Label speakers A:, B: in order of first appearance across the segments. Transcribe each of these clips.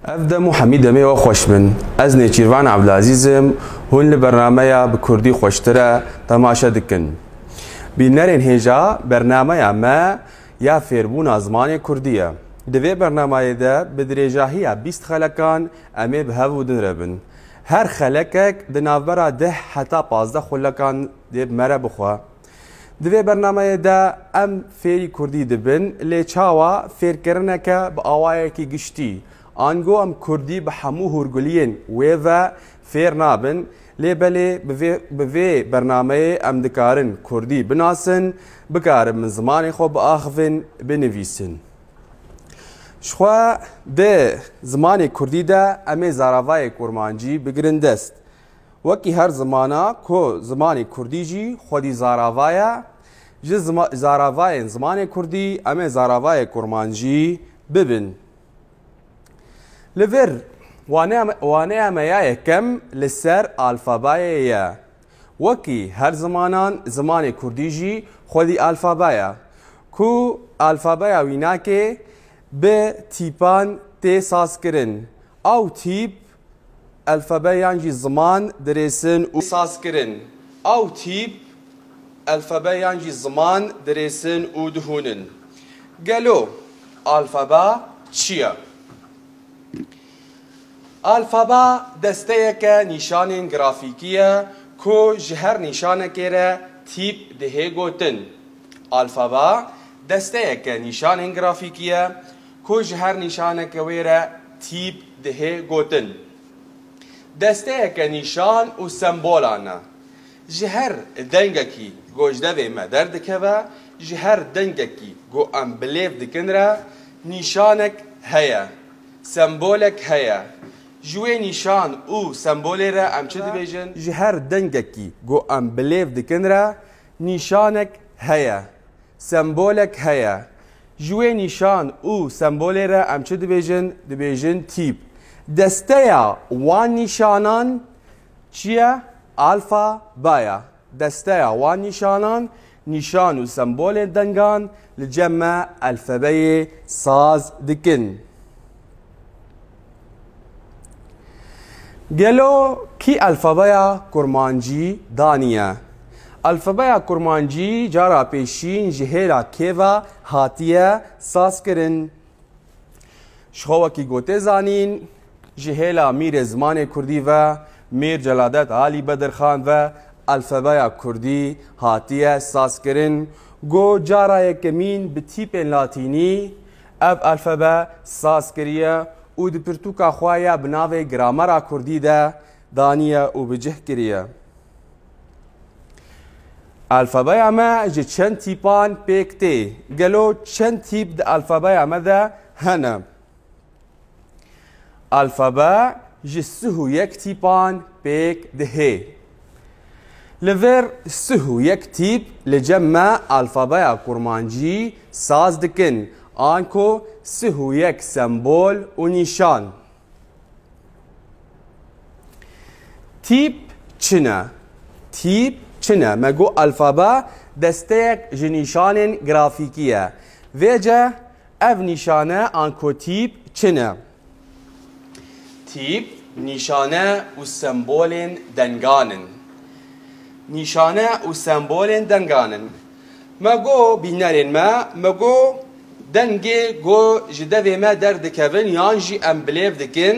A: افدم حمیدمی و خوشمن از نیچیروان عبدالعزیزم هون لبرنامه بکردی خوشتره تماشا دکن بینرین هجا برنامه ما یا فیربون زمان کردیه دوی برنامه ده بدرجاهی 20 خلکان امی به هفودن ربن هر خلکک دنابرا 10 حتی 15 خلکان دیب مره بخوا دوی برنامه ده ام فیری کردی دبن لی چاوا فیر کرنه که با آوائه کی گشتی آنگو ام کردی به همو هرگلین ویوه فیر نابن لی بلی بوی برنامه ام دکارن کردی بناسن بکارن من زمانی خو با آخفن بنویسن شخوا ده زمانی کردی ده امی زاراوای کرمانجی بگرن دست وکی هر زمانا کو زمانی کردی جی خودی زاراوایا جی زاراوای زمانی کردی امی زاراوای کرمانجی ببن لور وانه امیای کم لسر الفابایا وکی هر زمانان زمانی کردی جی خودی الفابایا کو الفابایا وینا که به تیپان تی ساز کرن او تیپ الفابایان جی زمان درسن و ساز کرن او تیپ الفابایان جی زمان درسن و دهونن گلو الفابا چیه؟ الفابا دسته که نشان گرافیکیه کو جهر نشانه که تیپ ده گوتن الفابا دسته که نشان گرافیکیه کو جهر نشانه که ویره تیپ ده گوتن دسته که نشان و سمبولانه جهر دنگکی گوجده و مدرد که و جهر دنگکی گو امبلیف دکنره نشانک هیا سمبولک هیا جوی نشان او سمبولی را ام چه دبیجن جهر دنگکی گو امبلیف دکنره نشانک هیا سمبولک هیا جوی نشان او سمبولی را ام چه دبیجن تیپ دسته وان نشانان چیه؟ الفا بایا دسته وان نشانان نشان و سمبول دنگان لجمع الفبای ساز دکن گلو کی الفبای کرمانجی دانیه الفبای کرمانجی جارا پیشین جهیلا کیوا هاتیه ساز کرن شخوکی گوته زانین جهیلا میر زمان کردی و میر جلادت علی بدرخان و الفبای کردی هاتیه ساز کرن گو جارا یکمین به تیپ لاتینی اب الفبا ساز کریه او د پرتوکا خوایا بناوی گرامرا کردی ده دانیه او بجه کریه الفبای اما جه چند تیپان پیکته گلو چند تیپ ده الفبای اما ده هنه الفبا جه سهو یک تیپان پیک ده لور سهو یک تیپ لجمع الفبای کرمانجی ساز دکن آنکو سهو یک سمبول و نشان تیپ چنه تیپ چنه مگو الفابا دسته یک نشان گرافیکیه ویجه اف نشانه آنکو تیپ چنه تیپ نشانه و سمبول دنگانن نشانه و سمبول دنگانن مگو بینرین مگو دنگه گو جدوی ما درد کبن یانجی امبلیف دکن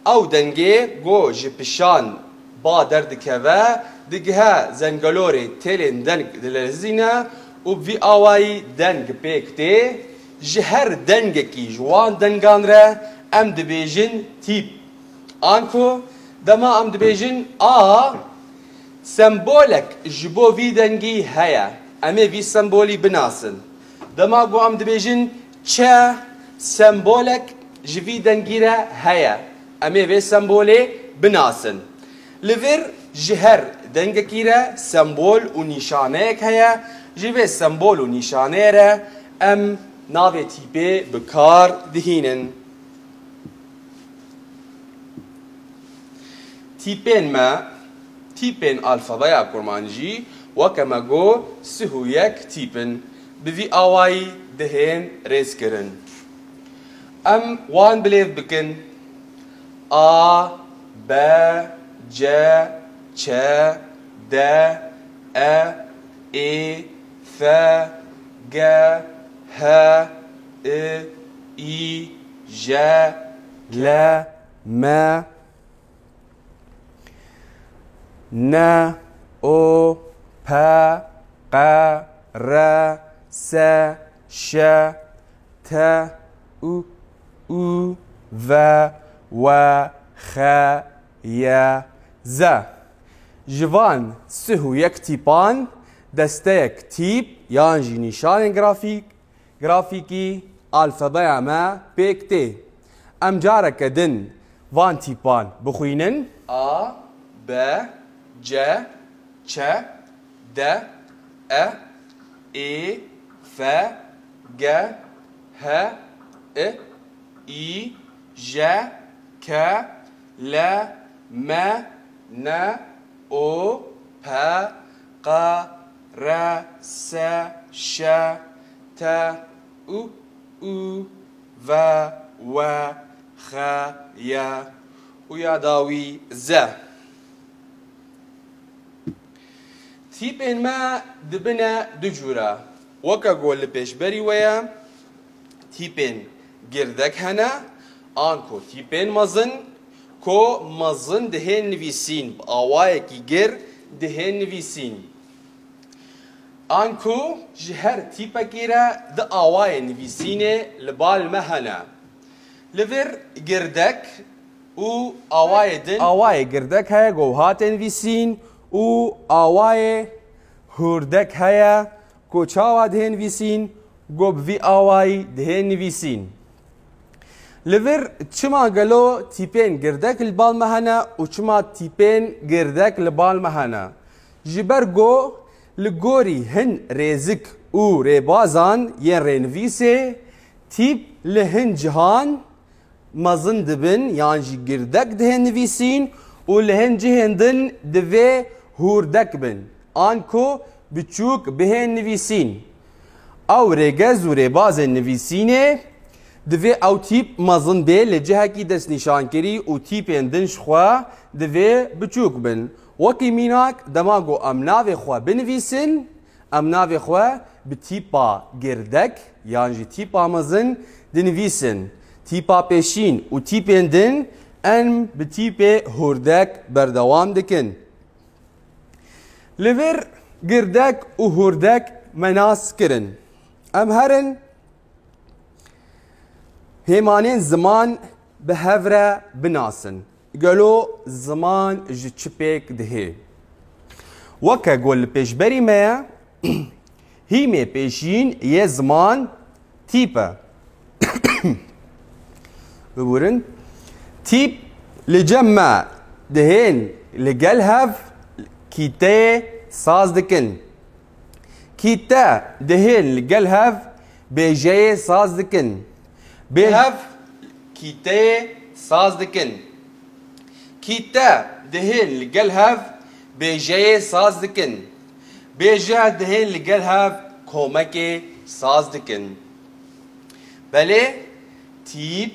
A: او دنگه گو جپشان با درد کبه دگه زنگلوری تلین دنگ دلزینه و بی آوائی دنگ پیکته جهر دنگه کی جوان دنگان را ام دبیجن تیپ آنکو دما ام دبیجن سمبولک جبو وی دنگی هیا امی وی سمبولی بناسن دما گو ام دبیجن چه سمبولک جوی دنگیره هیا امی وی سمبولی بناسن لور جهر دنگکیره سمبول و نشانه یک هیا جوی سمبول و نشانه را ام ناوی تیپه بکار دهینن تیپین الفابای کرمانجی وکما گو سهو یک تیپن بوی آوائی دهین ریز کرن ام وان بلیف بکن A, B, C, Ç, D, E, I, F, G, H, I, I, J, L, M, N, O, P, Q, R, S, Ş, T, U, V, W, X, Y, Z. Jivan سهو یک تیپان دسته یک تیپ یان جی نشان گرافیکی الفبای ما پیکته ام جاره کدن وان تیپان بخوینن A, B, C, Ç, D, E, I, F, G, H, I, I, J, K, L, M, N, O, P, Q, R, S, Ş, T, U, V, W, X, Y و یاداوی Z. تیپین ما دبنه دو جورا وکا گول لپیش بری ویا تیپین گردک هنه آنکو تیپین مزن کو مزن دهن نویسین آوائه کی گر دهن نویسین آنکو جهر تیپا گیره ده آوائه نویسینه لبال مهنه لور گردک و آوائه دن آوائه گردک های گوهات نویسین و آوای هردک هیا کوچاوا دهن ویسین گوب وی آوای دهن نویسین لور چما گلو تیپین گردک لبال مهنا و چما تیپین گردک لبال مهنا جبرگو لگوری هن ریزک و ریبازان ین رنویسه تیپ لهن جهان مزن دبن یعنی گردک دهن نویسین و لهن جهندن دوی هوردک بن آنکو بچوک بهن نویسین او رگز و رباز نویسینه دوی او تیپ مزن به لجهه کی دست نشان کری و تیپ اندنش خواه دوی بچوک بن وکی میناک دماغو امناوی خواه بنویسن امناوی خواه به تیپا گردک یعنی تیپا مزن دنویسن تیپا پیشین و تیپ اندن ام به تیپ هوردک بردوام دکن لور گردک و هوردک مناس کرن ام هرن هیمانین زمان به هفره بناسن گلو زمان جی چپیک دهی وکا گل پیشبری میا هیمه پیشین یه زمان تیپه ببورن تیپ لجمع دهين لقال هاف كيتا ساز دكن كيتا دهين لقال هاف بيجي ساز دكن بهاف كيتا ساز دكن كيتا دهين لقال هاف بيجي ساز دكن بيجا دهين لقال هاف كومكي ساز دكن بله تيب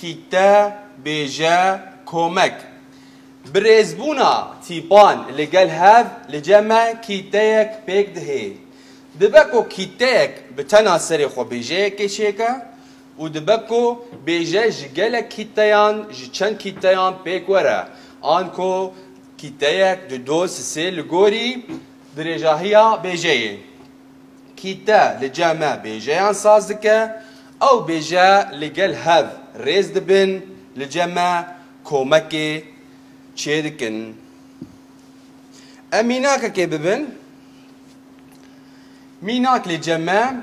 A: كيتا بيجا كومك بريزبونا تيبان لقال هاف لجمع كيتايك بيك دهي دبكو كيتايك بتنا سري خو بيجا كيشيكا ودبكو بيجا جيجالا كيتايان جيشان كيتايان بيك ورا انكو كيتايك دو سي لغوري درجاهيا بيجاي كيتا لجمع بيجا سازكا او بيجا لقال هاف ريز دبن لجمع كومكي تشيدكن اميناك كي ببن ميناك لجمع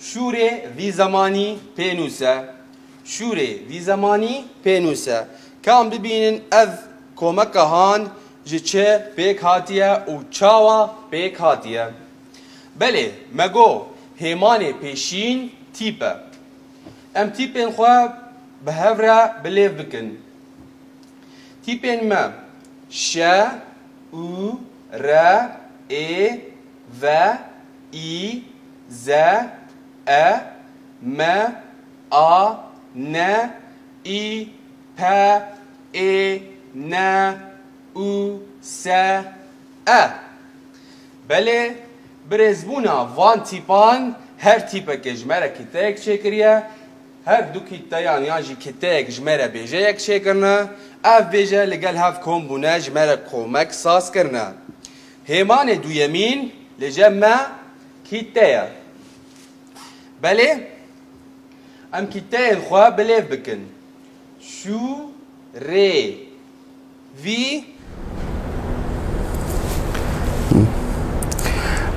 A: شوري في زماني بينوسا شوري في زماني بينوسا كان ببينن اذ كومكا هان جيتشه بيك هاتيا و چاوا بيك هاتيا بله مگو هيماني بيشين تيبا ام تيبين خواه بهفرة بليف بكن تيبين ما شا او را اي و اي ز ا م ا ن اي پ ای نه او سه ا بله برزبونا وان تیپان هر تیپه که جمره کتاک چه کریه هر دو کتایان یانجی کتاک جمره بیجه یک چه کرنه اف بیجه لگل هف کم بونه جمره کمک ساز کرنه همان دویمین لجمع کتایا بله ام کتاین خواه بلیف بکن شو ری وی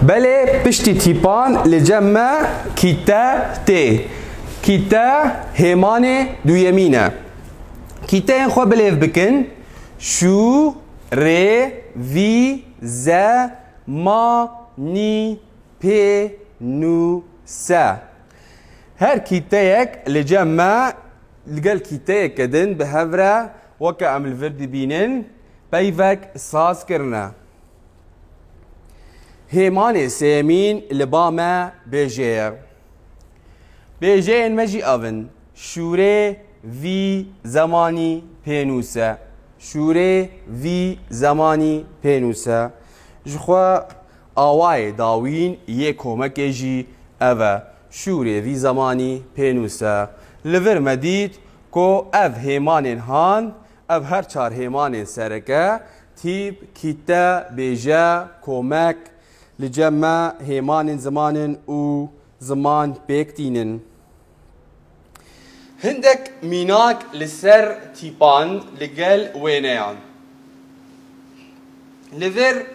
A: بله پشتی تیپان لجمع کیتا تی کیتا همان دویمینه کیتا این خواه بلیف بکن شو ری وی ز ما نی پی نو سا هر کیتا یک لجمع لقال کیتا یک کدن به هفره وکا عمل فردی بینن بیوک ساز کرنه همان سيمين لباما بيجير بيجين مجي أفن شوري في زماني بينوسا شوري في زماني بينوسا جخوا آواي داوين يكو مكيجي أفا شوري في زماني بينوسا لفر مديد كو أف همان هان أف هر چار همان سركا تيب كيتا بيجا كومك لجمع همان زمان و زمان بيكتينن هندك ميناك لسر تيبان لقل وينيان لذر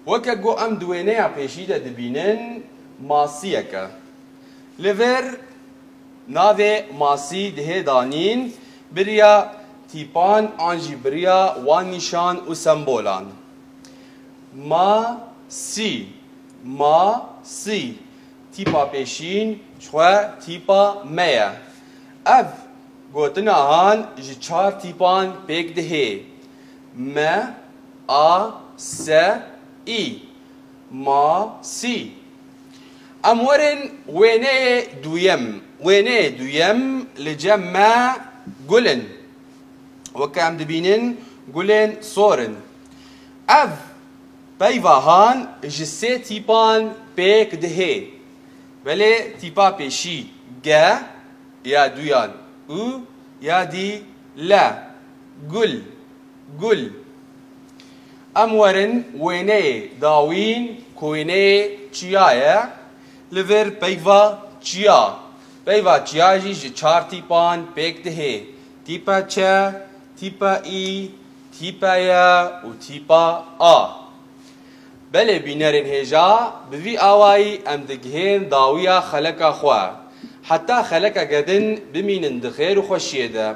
A: وكا جو ام دوينيا بيشيدة دبينن ماسيكا لذر ناوي ماسي ده دانين بريا تيبان انجي بريا وان نشان و سمبولان ما سی ما سی تیپا پیشین شوه تیپا میا اف گوتنا هان جی چار تیپان پیک دهی ما آ س ای ما سی امورن وینه دویم لجمع گلن وکام دبینن گلن صورن اف پیوهان جسه تیپان پیک دهه ولی تیپا پیشی گه یا دویان او یا دی لا گل امورن وینه داوین کوینه چیایه لور پیوا چیا جی چار تیپان پیک دهه تیپا چه تیپا ای تیپا یا و تیپا آ بله بینرین هجا بوی آوائی ام دگهین داویا خلقا خواه حتی خلقا گدن بمینن دخیر و خوشیه ده